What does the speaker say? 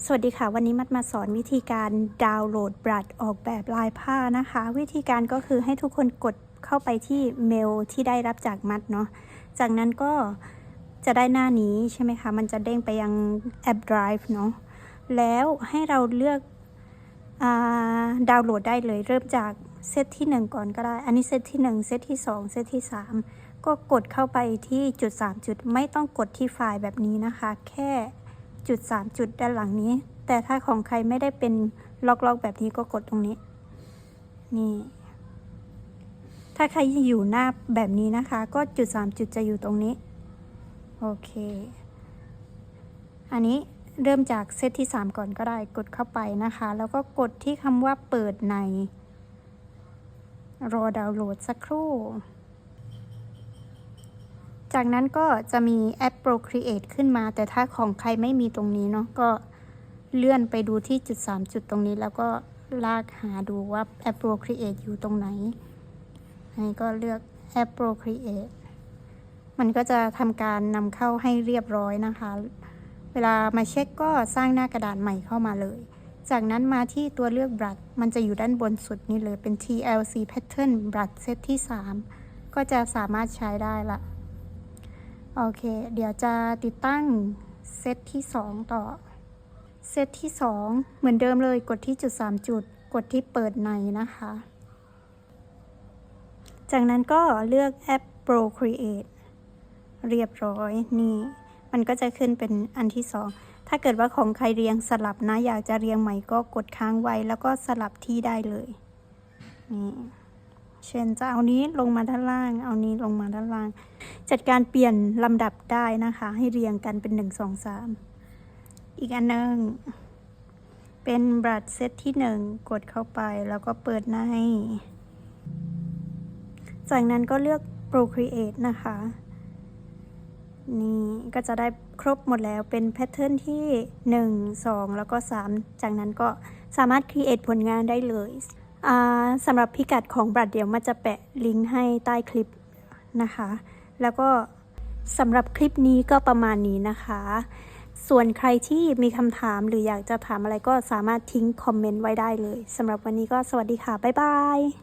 สวัสดีค่ะวันนี้มัดมาสอนวิธีการดาวน์โหลดบรัดออกแบบลายผ้านะคะวิธีการก็คือให้ทุกคนกดเข้าไปที่เมลที่ได้รับจากมัดเนาะจากนั้นก็จะได้หน้านี้ใช่ไหมคะมันจะเด้งไปยังแอป Drive เนาะแล้วให้เราเลือกดาวน์โหลดได้เลยเริ่มจากเซตที่1ก่อนก็ได้อันนี้เซตที่1เซตที่2เซตที่3ก็กดเข้าไปที่จุด3จุดไม่ต้องกดที่ไฟล์แบบนี้นะคะแค่จุด3จุดด้านหลังนี้แต่ถ้าของใครไม่ได้เป็นล็อกแบบนี้ก็กดตรงนี้นี่ถ้าใครอยู่หน้าแบบนี้นะคะก็จุด3จุดจะอยู่ตรงนี้โอเคอันนี้เริ่มจากเซตที่3ก่อนก็ได้กดเข้าไปนะคะแล้วก็กดที่คำว่าเปิดในรอดาวน์โหลดสักครู่จากนั้นก็จะมีแอป Procreate ขึ้นมาแต่ถ้าของใครไม่มีตรงนี้เนาะก็เลื่อนไปดูที่จุด3จุดตรงนี้แล้วก็ลากหาดูว่าแอป Procreate อยู่ตรงไหนอันนี้ก็เลือกแอป Procreate มันก็จะทำการนำเข้าให้เรียบร้อยนะคะเวลามาเช็คก็สร้างหน้ากระดาษใหม่เข้ามาเลยจากนั้นมาที่ตัวเลือกบรัดมันจะอยู่ด้านบนสุดนี่เลยเป็น TLC Pattern บรัดเซตที่3ก็จะสามารถใช้ได้ละโอเคเดี๋ยวจะติดตั้งเซตที่2ต่อเซตที่2เหมือนเดิมเลยกดที่จุด3จุดกดที่เปิดในนะคะจากนั้นก็เลือกแอป Procreate เรียบร้อยนี่มันก็จะขึ้นเป็นอันที่2ถ้าเกิดว่าของใครเรียงสลับนะอยากจะเรียงใหม่ก็กดค้างไว้แล้วก็สลับที่ได้เลยนี่เช่นจะเอานี้ลงมาด้านล่างเอานี้ลงมาด้านล่างจัดการเปลี่ยนลำดับได้นะคะให้เรียงกันเป็น1 2 3อีกอันนึงเป็นบรัดเซตที่1กดเข้าไปแล้วก็เปิดในจากนั้นก็เลือก Procreate นะคะนี่ก็จะได้ครบหมดแล้วเป็นแพทเทิร์นที่1 2แล้วก็3จากนั้นก็สามารถ create ผลงานได้เลยสำหรับพิกัดของบรัดเดี๋ยวมันจะแปะลิงก์ให้ใต้คลิปนะคะแล้วก็สำหรับคลิปนี้ก็ประมาณนี้นะคะส่วนใครที่มีคำถามหรืออยากจะถามอะไรก็สามารถทิ้งคอมเมนต์ไว้ได้เลยสำหรับวันนี้ก็สวัสดีค่ะบ๊ายบาย